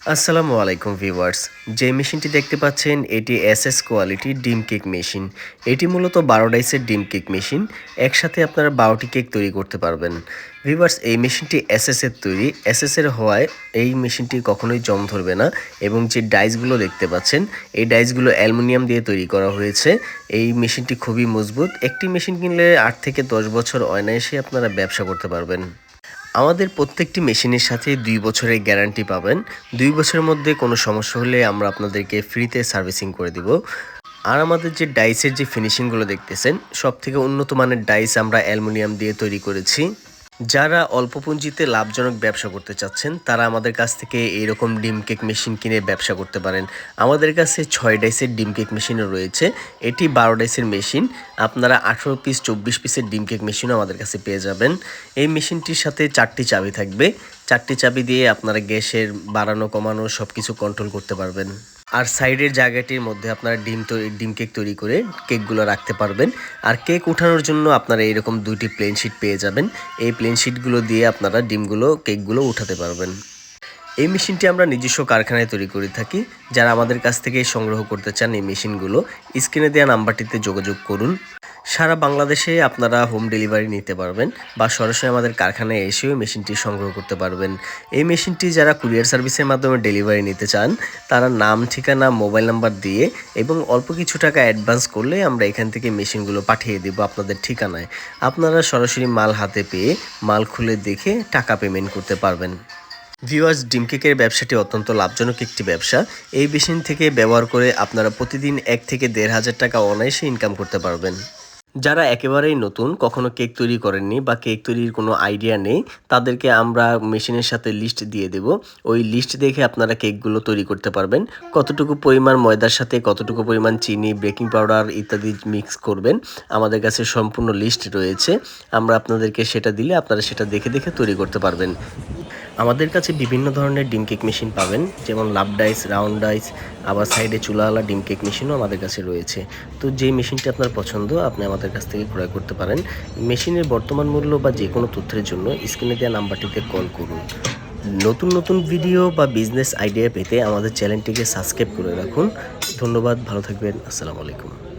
আসসালামু আলাইকুম ভিউয়ার্স। যে মেশিনটি দেখতে পাচ্ছেন এটি এসএস কোয়ালিটির ডিম কেক মেশিন। এটি মূলত 12 ডাইসের ডিম কেক মেশিন। একসাথে আপনারা 12টি কেক তৈরি করতে পারবেন। ভিউয়ার্স, এই মেশিনটি এসএস এর তৈরি। এসএস এর হওয়ায় এই মেশিনটি কখনোই জং ধরবে না এবং যে ডাইসগুলো দেখতে পাচ্ছেন এই ডাইসগুলো অ্যালুমিনিয়াম দিয়ে তৈরি করা হয়েছে। এই মেশিনটি খুবই মজবুত। একটি মেশিন কিনলে 8 থেকে 10 বছর অনায়াসে আপনারা ব্যবসা করতে পারবেন। আমাদের প্রত্যেকটি মেশিনের সাথে 2 বছরের গ্যারান্টি পাবেন। 2 বছরের মধ্যে কোনো সমস্যা হলে আমরা আপনাদেরকে ফ্রিতে সার্ভিসিং করে দিব। আর আমাদের যে ডাইসের যে ফিনিশিংগুলো দেখতেছেন, সবথেকে উন্নত মানের ডাইস আমরা অ্যালুমিনিয়াম দিয়ে তৈরি করেছি। যারা অল্প পুঁজিতে লাভজনক ব্যবসা করতে চাচ্ছেন তারা আমাদের কাছ থেকে এইরকম ডিম কেক মেশিন কিনে ব্যবসা করতে পারেন। আমাদের কাছে 6 ডাইসের ডিম কেক মেশিনও রয়েছে। এটি 12 ডাইসের মেশিন। আপনারা 18 পিস 24 পিসের ডিম কেক মেশিনও আমাদের কাছে পেয়ে যাবেন। এই মেশিনটির সাথে 4টি চাবি থাকবে। 4টি চাবি দিয়ে আপনারা গ্যাসের বাড়ানো কমানো সব কিছু কন্ট্রোল করতে পারবেন। আর সাইডের জায়গাটির মধ্যে আপনারা ডিম কেক তৈরি করে কেকগুলো রাখতে পারবেন। আর কেক উঠানোর জন্য আপনারা এইরকম 2টি প্লেন শিট পেয়ে যাবেন। এই প্লেন শিটগুলো দিয়ে আপনারা কেকগুলো উঠাতে পারবেন। এই মেশিনটি আমরা নিজস্ব কারখানায় তৈরি করে থাকি। যারা আমাদের কাছ থেকে সংগ্রহ করতে চান এই মেশিনগুলো, স্ক্রিনে দেওয়া নাম্বারটিতে যোগাযোগ করুন। সারা বাংলাদেশে আপনারা হোম ডেলিভারি নিতে পারবেন বা সরাসরি আমাদের কারখানায় এসেও মেশিনটি সংগ্রহ করতে পারবেন। এই মেশিনটি যারা কুরিয়ার সার্ভিসের মাধ্যমে ডেলিভারি নিতে চান তারা নাম, ঠিকানা, মোবাইল নাম্বার দিয়ে এবং অল্প কিছু টাকা অ্যাডভান্স করলে আমরা এখান থেকে মেশিনগুলো পাঠিয়ে দেব আপনাদের ঠিকানায়। আপনারা সরাসরি মাল হাতে পেয়ে মাল খুলে দেখে টাকা পেমেন্ট করতে পারবেন। ভিউয়ার্স, ডিম কেকের ব্যবসাটি অত্যন্ত লাভজনক একটি ব্যবসা। এই মেশিন থেকে ব্যবহার করে আপনারা প্রতিদিন 1 থেকে 1,500 টাকা অনায়াসে ইনকাম করতে পারবেন। যারা একেবারেই নতুন, কখনো কেক তৈরি করেননি বা কেক তৈরির কোনো আইডিয়া নেই, তাদেরকে আমরা মেশিনের সাথে লিস্ট দিয়ে দেব। ওই লিস্ট দেখে আপনারা কেকগুলো তৈরি করতে পারবেন। কতটুকু পরিমাণ ময়দার সাথে কতটুকু পরিমাণ চিনি, বেকিং পাউডার ইত্যাদি মিক্স করবেন, আমাদের কাছে সম্পূর্ণ লিস্ট রয়েছে। আমরা আপনাদেরকে সেটা দিলে আপনারা সেটা দেখে দেখে তৈরি করতে পারবেন। আমাদের কাছে বিভিন্ন ধরনের ডিম কেক মেশিন পাবেন, যেমন লাভ ডাইস, রাউন্ড ডাইস, আবার সাইডে চুলাওয়ালা ডিম কেক মেশিনও আমাদের কাছে রয়েছে। তো যেই মেশিনটি আপনার পছন্দ আপনি আমাদের কাছ থেকে ক্রয় করতে পারেন। মেশিনের বর্তমান মূল্য বা যে কোনো তথ্যের জন্য স্ক্রিনে দেওয়া নাম্বারটিতে কল করুন। নতুন নতুন ভিডিও বা বিজনেস আইডিয়া পেতে আমাদের চ্যানেলটিকে সাবস্ক্রাইব করে রাখুন। ধন্যবাদ, ভালো থাকবেন। আসসালামু আলাইকুম।